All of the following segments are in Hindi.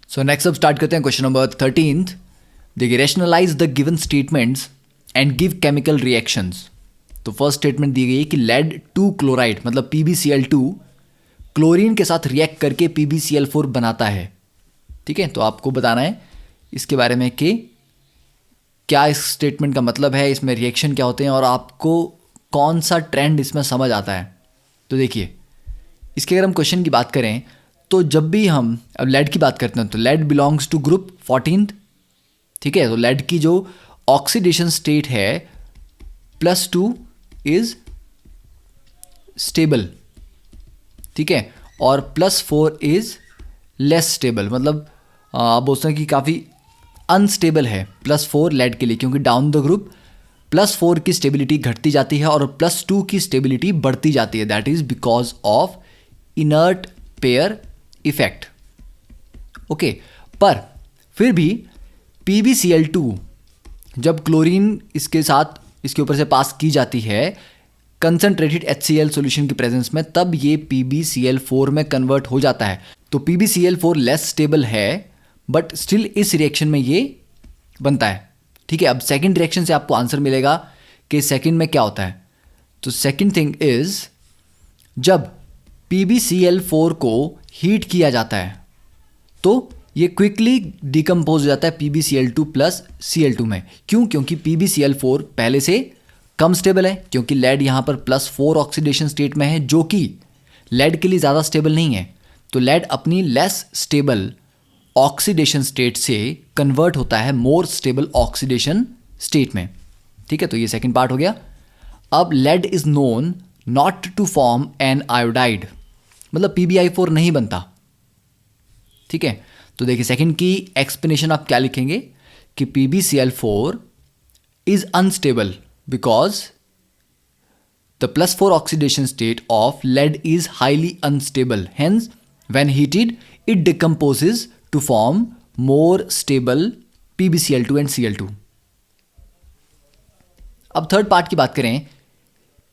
सो नेक्स्ट अब स्टार्ट करते हैं क्वेश्चन नंबर 13th। देखिए, rationalise the given statements and give chemical reactions. तो फर्स्ट स्टेटमेंट दी गई है कि लेड 2 क्लोराइड मतलब PbCl2 क्लोरीन के साथ रिएक्ट करके PbCl4 बनाता है। ठीक है, तो आपको बताना है इसके बारे में कि क्या इस स्टेटमेंट का मतलब है, इसमें रिएक्शन क्या होते हैं और आपको कौन सा ट्रेंड इसमें समझ आता है। तो देखिए, इसके अगर हम क्वेश्चन की बात करें तो जब भी हम अब लेड की बात करते हैं तो lead belongs to group 14th। ठीक है, तो लेड की जो ऑक्सीडेशन स्टेट है +2 इज स्टेबल। ठीक है, और +4 इज लेस स्टेबल, मतलब आप बोलते हैं कि काफ़ी अनस्टेबल है +4 लेड के लिए, क्योंकि डाउन द ग्रुप +4 की स्टेबिलिटी घटती जाती है और +2 की स्टेबिलिटी बढ़ती जाती है। That is because of inert pair effect. Okay, पर फिर भी PbCl2 जब क्लोरीन इसके साथ इसके ऊपर से पास की जाती है कंसनट्रेटेड HCl सॉल्यूशन की प्रेजेंस में, तब ये PbCl4 में कन्वर्ट हो जाता है। तो PbCl4 लेस स्टेबल है बट स्टिल इस रिएक्शन में ये बनता है। ठीक है, अब सेकंड रिएक्शन से आपको आंसर मिलेगा कि सेकंड में क्या होता है। तो सेकंड थिंग इज जब PbCl4 को हीट किया जाता है तो ये क्विकली डिकम्पोज हो जाता है PbCl2 प्लस Cl2 में। क्यों? क्योंकि PbCl4 पहले से कम स्टेबल है, क्योंकि लेड यहाँ पर +4 ऑक्सीडेशन स्टेट में है जो कि लेड के लिए ज़्यादा स्टेबल नहीं है। तो लेड अपनी लेस स्टेबल ऑक्सीडेशन स्टेट से कन्वर्ट होता है मोर स्टेबल ऑक्सीडेशन स्टेट में। ठीक है, तो ये सेकंड पार्ट हो गया। अब lead is known not to form an iodide, मतलब PbI4 नहीं बनता। ठीक है, तो देखिए सेकंड की एक्सप्लेनेशन आप क्या लिखेंगे कि PbCl4 is unstable because the +4 oxidation state of lead is highly unstable, hence when heated it decomposes to form more stable PbCl2 and Cl2। अब थर्ड पार्ट की बात करें,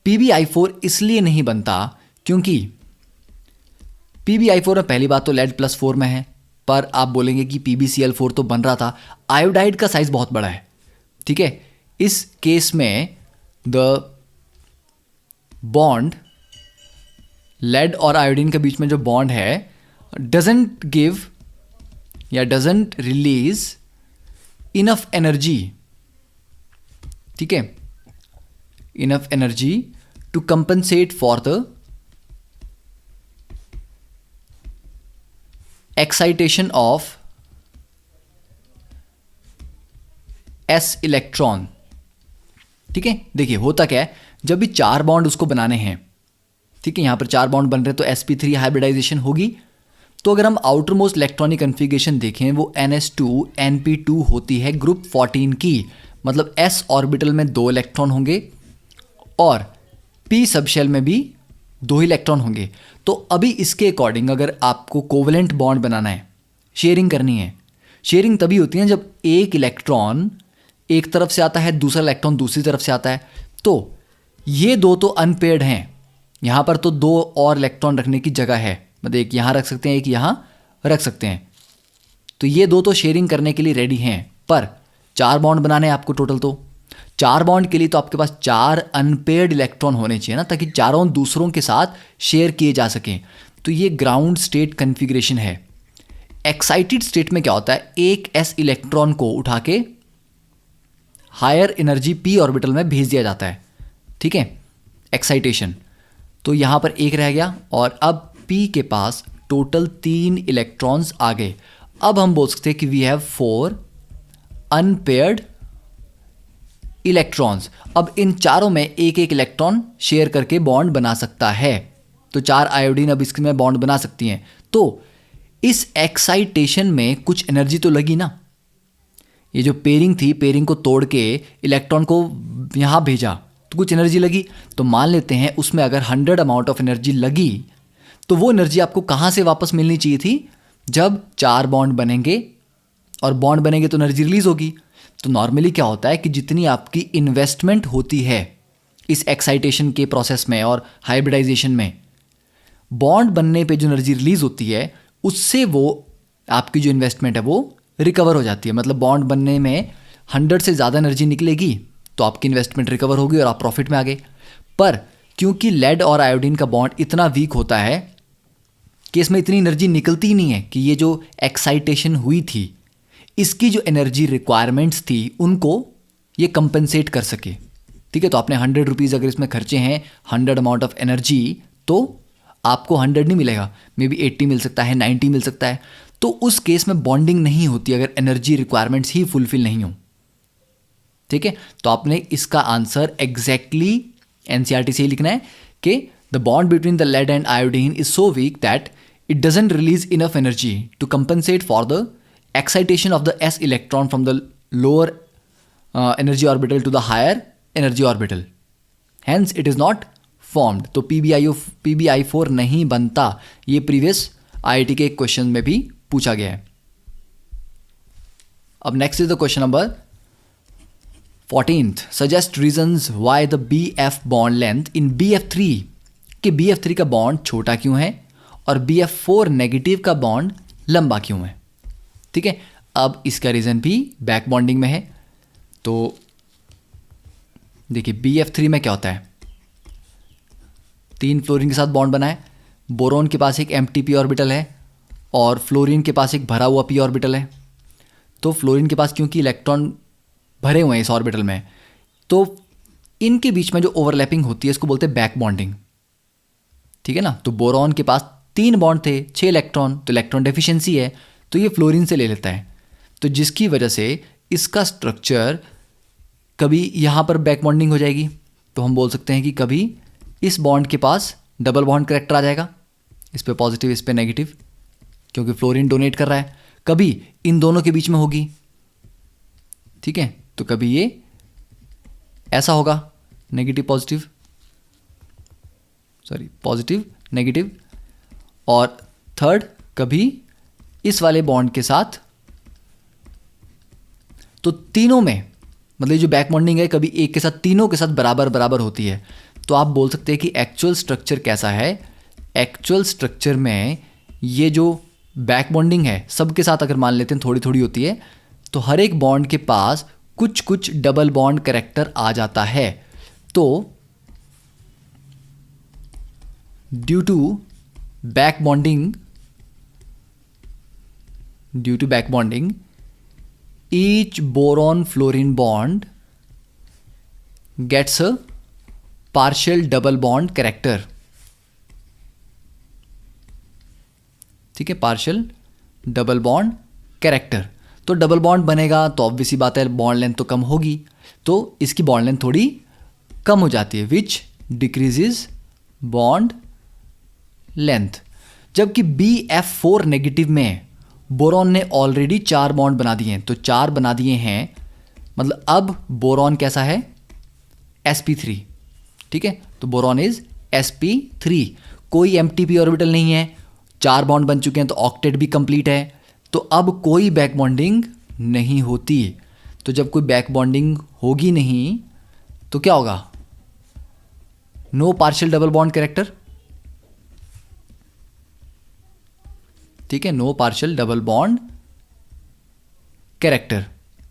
PbI4 इसलिए नहीं बनता क्योंकि PbI4 में पहली बात तो लेड +4 में है, पर आप बोलेंगे कि PbCl4 तो बन रहा था, आयोडाइड का साइज बहुत बड़ा है। ठीक है, इस केस में द बॉन्ड लेड और आयोडीन के बीच में जो बॉन्ड है डजंट गिव या डजंट रिलीज इनफ एनर्जी। ठीक है, enough energy to compensate for the excitation of s electron. ठीक है, देखिए होता क्या है, जब भी 4 बॉन्ड उसको बनाने हैं, ठीक है, यहां पर 4 बॉन्ड बन रहे हैं तो sp3 हाइब्रिडाइजेशन होगी। तो अगर हम आउटर मोस्ट इलेक्ट्रॉनिक कन्फिगरेशन देखें वो NS2 NP2 होती है ग्रुप 14 की, मतलब s ऑर्बिटल में 2 इलेक्ट्रॉन होंगे और p सबशेल में भी 2 इलेक्ट्रॉन होंगे। तो अभी इसके अकॉर्डिंग अगर आपको कोवलेंट बॉन्ड बनाना है, शेयरिंग करनी है, शेयरिंग तभी होती है जब एक इलेक्ट्रॉन एक तरफ से आता है, दूसरा इलेक्ट्रॉन दूसरी तरफ से आता है। तो ये 2 तो अनपेयर्ड हैं, यहाँ पर तो 2 और इलेक्ट्रॉन रखने की जगह है, मतलब एक यहाँ रख सकते हैं, एक यहाँ रख सकते हैं। तो ये 2 तो शेयरिंग करने के लिए रेडी हैं, पर 4 बॉन्ड बनाने हैं आपको टोटल। तो 4 बॉन्ड के लिए तो आपके पास 4 अनपेयर्ड इलेक्ट्रॉन होने चाहिए ना, ताकि चारों दूसरों के साथ शेयर किए जा सकें। तो ये ग्राउंड स्टेट कन्फिग्रेशन है। एक्साइटेड स्टेट में क्या होता है, एक s इलेक्ट्रॉन को उठा के हायर एनर्जी p ऑर्बिटल में भेज दिया जाता है। ठीक है, एक्साइटेशन। तो यहां पर एक रह गया और अब p के पास टोटल 3 इलेक्ट्रॉन्स आ गए। अब हम बोल सकते हैं कि वी हैव 4 अनपेयर्ड इलेक्ट्रॉन्स। अब इन चारों में एक एक इलेक्ट्रॉन शेयर करके बॉन्ड बना सकता है। तो 4 आयोडीन अब इसमें बॉन्ड बना सकती हैं। तो इस एक्साइटेशन में कुछ एनर्जी तो लगी ना, ये जो पेयरिंग थी, पेयरिंग को तोड़ के इलेक्ट्रॉन को यहाँ भेजा तो कुछ एनर्जी लगी। तो मान लेते हैं उसमें अगर 100 अमाउंट ऑफ एनर्जी लगी तो वो एनर्जी आपको कहाँ से वापस मिलनी चाहिए थी, जब 4 बॉन्ड बनेंगे और बॉन्ड बनेंगे तो एनर्जी रिलीज होगी। तो नॉर्मली क्या होता है कि जितनी आपकी इन्वेस्टमेंट होती है इस एक्साइटेशन के प्रोसेस में और हाइब्रिडाइजेशन में, बॉन्ड बनने पे जो एनर्जी रिलीज होती है उससे वो आपकी जो इन्वेस्टमेंट है वो रिकवर हो जाती है। मतलब बॉन्ड बनने में 100 से ज़्यादा एनर्जी निकलेगी तो आपकी इन्वेस्टमेंट रिकवर होगी और आप प्रॉफिट में आ गए। पर क्योंकि लेड और आयोडीन का बॉन्ड इतना वीक होता है कि इसमें इतनी एनर्जी निकलती ही नहीं है कि ये जो एक्साइटेशन हुई थी इसकी जो एनर्जी रिक्वायरमेंट्स थी उनको ये कंपनसेट कर सके। ठीक है, तो आपने 100 रुपीज़ अगर इसमें खर्चे हैं 100 अमाउंट ऑफ एनर्जी, तो आपको 100 नहीं मिलेगा, मे बी 80 मिल सकता है, 90 मिल सकता है। तो उस केस में बॉन्डिंग नहीं होती अगर एनर्जी रिक्वायरमेंट्स ही फुलफिल नहीं हो। ठीक है, तो आपने इसका आंसर एग्जैक्टली एनसीईआरटी से ही लिखना है कि the bond between the lead and iodine is so weak that it doesn't release enough energy to compensate for the excitation of the s electron from the lower energy orbital to the higher energy orbital, hence it is not formed। तो PbI4 नहीं बनता, ये प्रीवियस IIT के एक क्वेश्चन में भी पूछा गया है। अब next is the question number 14th, suggest reasons why the BF bond length in BF3 कि BF3 का बॉन्ड छोटा क्यों है और BF4 नेगेटिव का बॉन्ड लंबा क्यों है। ठीक है, अब इसका रीज़न भी बैक बॉन्डिंग में है। तो देखिए BF3 में क्या होता है, 3 फ्लोरीन के साथ बॉन्ड बना है, बोरोन के पास एक एम्प्टी p ऑर्बिटल है और फ्लोरीन के पास एक भरा हुआ p ऑर्बिटल है। तो फ्लोरीन के पास क्योंकि इलेक्ट्रॉन भरे हुए हैं इस ऑर्बिटल में, तो इनके बीच में जो ओवरलैपिंग होती है इसको बोलते हैं बैक बॉन्डिंग। ठीक है ना, तो बोरोन के पास 3 बॉन्ड थे, 6 इलेक्ट्रॉन, तो इलेक्ट्रॉन डेफिशिएंसी है, तो ये फ्लोरीन से ले लेता है। तो जिसकी वजह से इसका स्ट्रक्चर कभी यहाँ पर बैक बॉन्डिंग हो जाएगी, तो हम बोल सकते हैं कि कभी इस बॉन्ड के पास डबल बॉन्ड करैक्टर आ जाएगा, इस पे पॉजिटिव इस पे नेगेटिव, क्योंकि फ्लोरीन डोनेट कर रहा है। कभी इन दोनों के बीच में होगी, ठीक है, तो कभी ये ऐसा होगा negative positive, sorry positive negative, और थर्ड कभी इस वाले बॉन्ड के साथ। तो तीनों में मतलब जो बैक बॉन्डिंग है कभी एक के साथ, तीनों के साथ बराबर बराबर होती है। तो आप बोल सकते हैं कि एक्चुअल स्ट्रक्चर कैसा है, एक्चुअल स्ट्रक्चर में ये जो बैक बॉन्डिंग है सबके साथ अगर मान लेते हैं थोड़ी थोड़ी होती है, तो हर एक बॉन्ड के पास कुछ कुछ डबल बॉन्ड कैरेक्टर आ जाता है। तो due to back bonding, each boron fluorine bond gets a partial double bond character। ठीक है, पार्शियल डबल बॉन्ड कैरेक्टर। तो डबल बॉन्ड बनेगा तो ऑब्वियस ही बात है बॉन्ड लेंथ तो कम होगी, तो इसकी बॉन्ड लेंथ थोड़ी कम हो जाती है, विच डिक्रीजेज बॉन्ड लेंथ। जबकि BF4 नेगेटिव में बोरॉन ने ऑलरेडी 4 बॉन्ड बना दिए हैं, तो 4 बना दिए हैं, मतलब अब बोरॉन कैसा है sp3। ठीक है, तो बोरॉन इज sp3, कोई एम्प्टी ऑर्बिटल नहीं है, 4 बॉन्ड बन चुके हैं, तो ऑक्टेट भी कंप्लीट है, तो अब कोई बैक बॉन्डिंग नहीं होती। तो जब कोई बैक बॉन्डिंग होगी नहीं तो क्या होगा, no partial double bond character. ठीक है, no partial double bond character,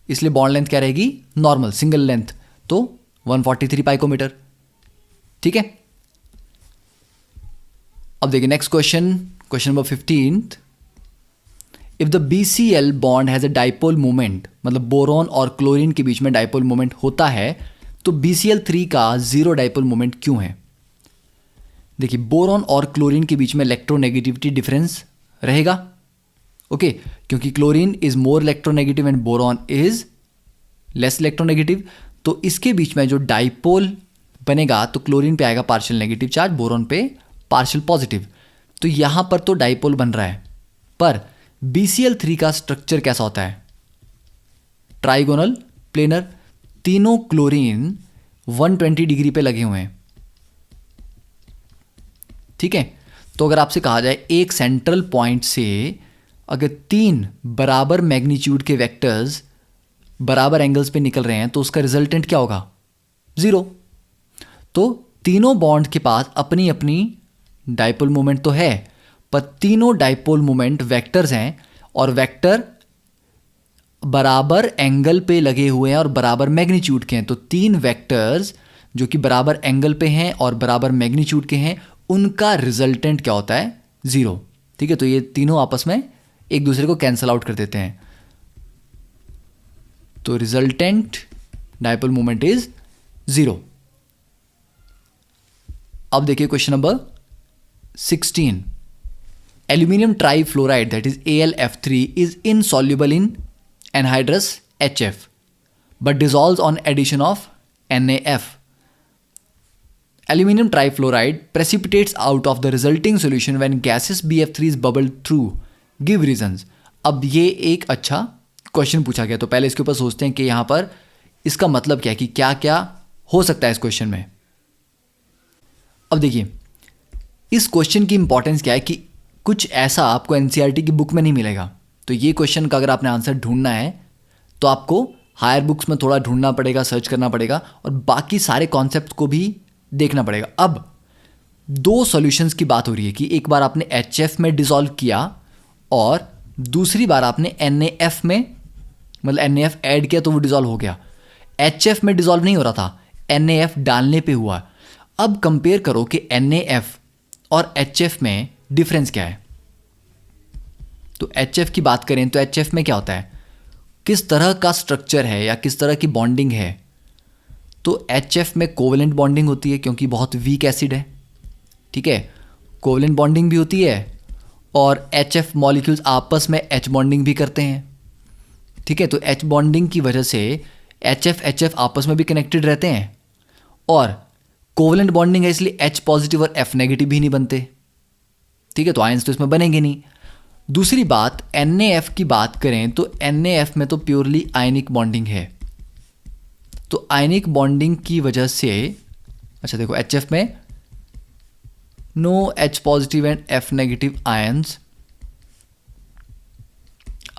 इसलिए बॉन्ड लेंथ क्या रहेगी, नॉर्मल सिंगल लेंथ, तो 143 पाइकोमीटर। ठीक है, अब देखिए next question, question number 15th, if the BCl bond has a dipole moment, मतलब बोरॉन और क्लोरीन के बीच में डाइपोल मोमेंट होता है, तो BCl3 का 0 डाइपोल मोमेंट क्यों है। देखिए बोरॉन और क्लोरीन के बीच में इलेक्ट्रोनेगेटिविटी डिफरेंस रहेगा, ओके, क्योंकि chlorine is more electronegative and boron is less electronegative. तो इसके बीच में जो डाइपोल बनेगा तो क्लोरीन पे आएगा पार्शियल नेगेटिव चार्ज, बोरॉन पे पार्शियल पॉजिटिव, तो यहां पर तो डाइपोल बन रहा है। पर BCl3 का स्ट्रक्चर कैसा होता है, ट्राइगोनल प्लेनर, तीनों क्लोरीन 120 डिग्री पे लगे हुए हैं। ठीक है, तो अगर आपसे कहा जाए एक सेंट्रल पॉइंट से अगर 3 बराबर मैग्नीट्यूड के वेक्टर्स बराबर एंगल्स पे निकल रहे हैं तो उसका रिजल्टेंट क्या होगा, 0। तो तीनों बॉन्ड के पास अपनी अपनी डाइपोल मोमेंट तो है, पर तीनों डाइपोल मोमेंट वेक्टर्स हैं और वेक्टर बराबर एंगल पे लगे हुए हैं और बराबर मैग्नीट्यूड के हैं, तो 3 वेक्टर्स जो कि बराबर एंगल पे हैं और बराबर मैग्नीट्यूड के हैं, उनका रिजल्टेंट क्या होता है? 0। ठीक है, तो ये तीनों आपस में एक दूसरे को कैंसल आउट कर देते हैं, तो रिजल्टेंट डायपोल मोमेंट इज 0। अब देखिए question number 16। Aluminium trifluoride that is AlF3 is insoluble in anhydrous HF but dissolves on addition of NaF. Aluminum trifluoride precipitates out of the resulting solution when gaseous BF3 is bubbled through. Give reasons. अब ये एक अच्छा क्वेश्चन पूछा गया, तो पहले इसके ऊपर सोचते हैं कि यहाँ पर इसका मतलब क्या है, कि क्या क्या हो सकता है इस क्वेश्चन में। अब देखिए इस क्वेश्चन की इंपॉर्टेंस क्या है कि कुछ ऐसा आपको एनसीईआरटी की बुक में नहीं मिलेगा। तो ये क्वेश्चन का अगर आपने आंसर ढूंढना है तो आपको हायर बुक्स में थोड़ा ढूंढना पड़ेगा, सर्च करना पड़ेगा और बाकी सारे कॉन्सेप्ट को भी देखना पड़ेगा। अब 2 सॉल्यूशंस की बात हो रही है कि एक बार आपने HF में डिसॉल्व किया और दूसरी बार आपने NaF में, मतलब NaF ऐड किया तो वो डिसॉल्व हो गया। HF में डिसॉल्व नहीं हो रहा था, NaF डालने पे हुआ। अब कंपेयर करो कि NaF और HF में डिफरेंस क्या है। तो HF की बात करें तो HF में क्या होता है, किस तरह का स्ट्रक्चर है या किस तरह की बॉन्डिंग है। तो HF में कोवेलेंट बॉन्डिंग होती है क्योंकि बहुत वीक एसिड है। ठीक है, कोवेलेंट बॉन्डिंग भी होती है और HF मॉलिक्यूल्स आपस में H बॉन्डिंग भी करते हैं। ठीक है, तो H बॉन्डिंग की वजह से HF आपस में भी कनेक्टेड रहते हैं और कोवेलेंट बॉन्डिंग है इसलिए H पॉजिटिव और F नेगेटिव भी नहीं बनते। ठीक है, तो आयंस तो इसमें बनेंगे नहीं। दूसरी बात NaF की बात करें तो NaF में तो प्योरली आयनिक बॉन्डिंग है, तो आयनिक बॉन्डिंग की वजह से, अच्छा देखो HF में no H positive and F negative ions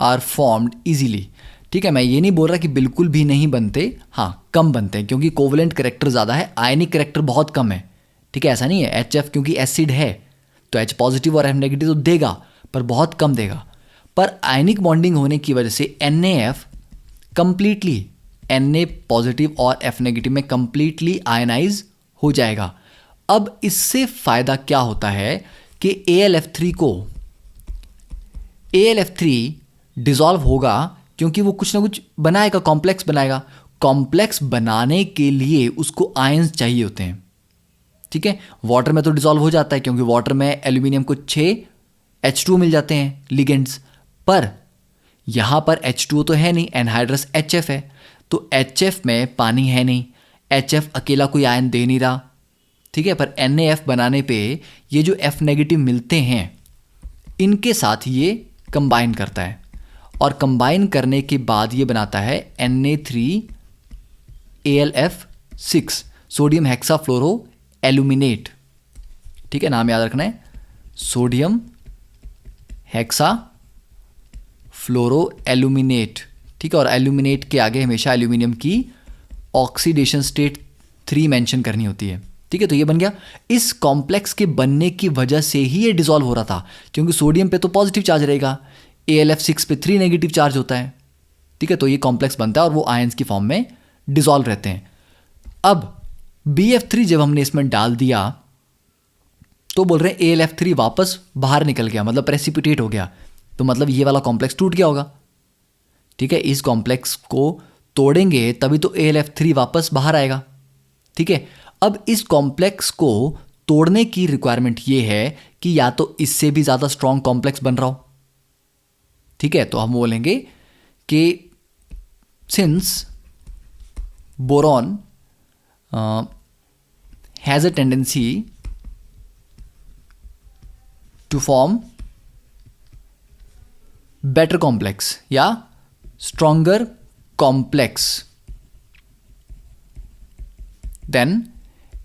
are formed easily. ठीक है, मैं ये नहीं बोल रहा कि बिल्कुल भी नहीं बनते, हाँ कम बनते हैं क्योंकि कोवेलेंट करेक्टर ज़्यादा है, आयनिक करेक्टर बहुत कम है। ठीक है, ऐसा नहीं है, HF क्योंकि एसिड है तो H पॉजिटिव और F नेगेटिव तो देगा पर बहुत कम देगा। पर आयनिक बॉन्डिंग होने की वजह से NaF कंप्लीटली Na पॉजिटिव और F नेगेटिव में कंप्लीटली आयनाइज हो जाएगा। अब इससे फ़ायदा क्या होता है कि AlF3 डिसॉल्व होगा क्योंकि वो कुछ ना कुछ बनाएगा, कॉम्प्लेक्स बनाएगा। कॉम्प्लेक्स बनाने के लिए उसको आयंस चाहिए होते हैं। ठीक है, वाटर में तो डिसॉल्व हो जाता है क्योंकि वाटर में एल्यूमिनियम को 6 H2O मिल जाते हैं लिगेंड्स, पर यहाँ पर H2O तो है नहीं, एनहाइड्रस HF है, तो HF में पानी है नहीं, HF अकेला कोई आयन दे नहीं रहा। ठीक है, पर NaF बनाने पे ये जो F नेगेटिव मिलते हैं इनके साथ ये कंबाइन करता है और कंबाइन करने के बाद ये बनाता है Na3AlF6 सोडियम हेक्साफ्लोरो एल्यूमिनेट। ठीक है, नाम याद रखना है, सोडियम हेक्सा फ्लोरो एल्यूमिनेट। ठीक है, और एल्यूमिनेट के आगे हमेशा एल्यूमिनियम की ऑक्सीडेशन स्टेट 3 मेंशन करनी होती है। ठीक है, तो ये बन गया। इस कॉम्प्लेक्स के बनने की वजह से ही ये डिसॉल्व हो रहा था क्योंकि सोडियम पे तो पॉजिटिव चार्ज रहेगा, AlF6 पे 3 नेगेटिव चार्ज होता है। ठीक है, तो ये कॉम्प्लेक्स बनता है और वो आयंस की फॉर्म में डिसॉल्व रहते हैं। अब BF3 जब हमने इसमें डाल दिया तो बोल रहे हैं AlF3 वापस बाहर निकल गया, मतलब प्रेसिपिटेट हो गया, तो मतलब ये वाला कॉम्प्लेक्स टूट गया होगा। ठीक है, इस कॉम्प्लेक्स को तोड़ेंगे तभी तो AlF3 वापस बाहर आएगा। ठीक है, अब इस कॉम्प्लेक्स को तोड़ने की रिक्वायरमेंट ये है कि या तो इससे भी ज़्यादा स्ट्रॉन्ग कॉम्प्लेक्स बन रहा हो। ठीक है, तो हम बोलेंगे कि since boron has a tendency to form better complex या स्ट्रॉन्गर कॉम्प्लेक्स देन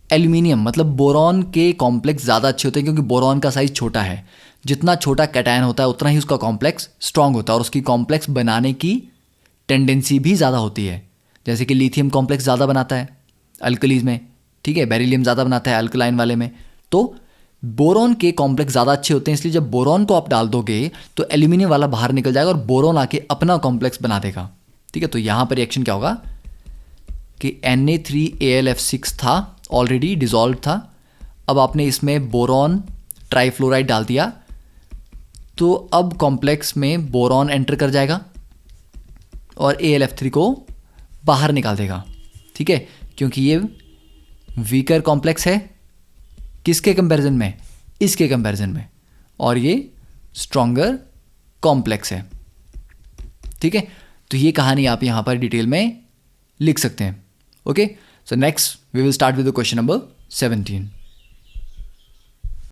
एल्यूमिनियम, मतलब बोरॉन के कॉम्प्लेक्स ज़्यादा अच्छे होते हैं क्योंकि बोरॉन का साइज छोटा है। जितना छोटा कैटायन होता है उतना ही उसका कॉम्प्लेक्स स्ट्रॉन्ग होता है और उसकी कॉम्प्लेक्स बनाने की टेंडेंसी भी ज़्यादा होती है। जैसे कि लिथियम कॉम्प्लेक्स ज़्यादा बनाता है अल्कलीज में, ठीक है, बेरिलियम ज़्यादा बनाता है अल्कलाइन वाले में। तो बोरॉन के कॉम्प्लेक्स ज़्यादा अच्छे होते हैं, इसलिए जब बोरॉन को आप डाल दोगे तो एल्यूमिनियम वाला बाहर निकल जाएगा और बोरॉन आके अपना कॉम्प्लेक्स बना देगा। ठीक है, तो यहाँ पर रिएक्शन क्या होगा कि Na3Al(F6) था, ऑलरेडी डिजॉल्व था। अब आपने इसमें बोरॉन ट्राइफ्लोराइड डाल दिया, तो अब कॉम्प्लेक्स में बोरॉन एंटर कर जाएगा और Al(F3) को बाहर निकाल देगा। ठीक है, क्योंकि ये वीकर कॉम्प्लेक्स है किसके कंपैरिजन में, इसके कंपैरिजन में, और ये स्ट्रॉन्गर कॉम्प्लेक्स है। ठीक है, तो ये कहानी आप यहाँ पर डिटेल में लिख सकते हैं। Okay, so next we will start with the question number 17।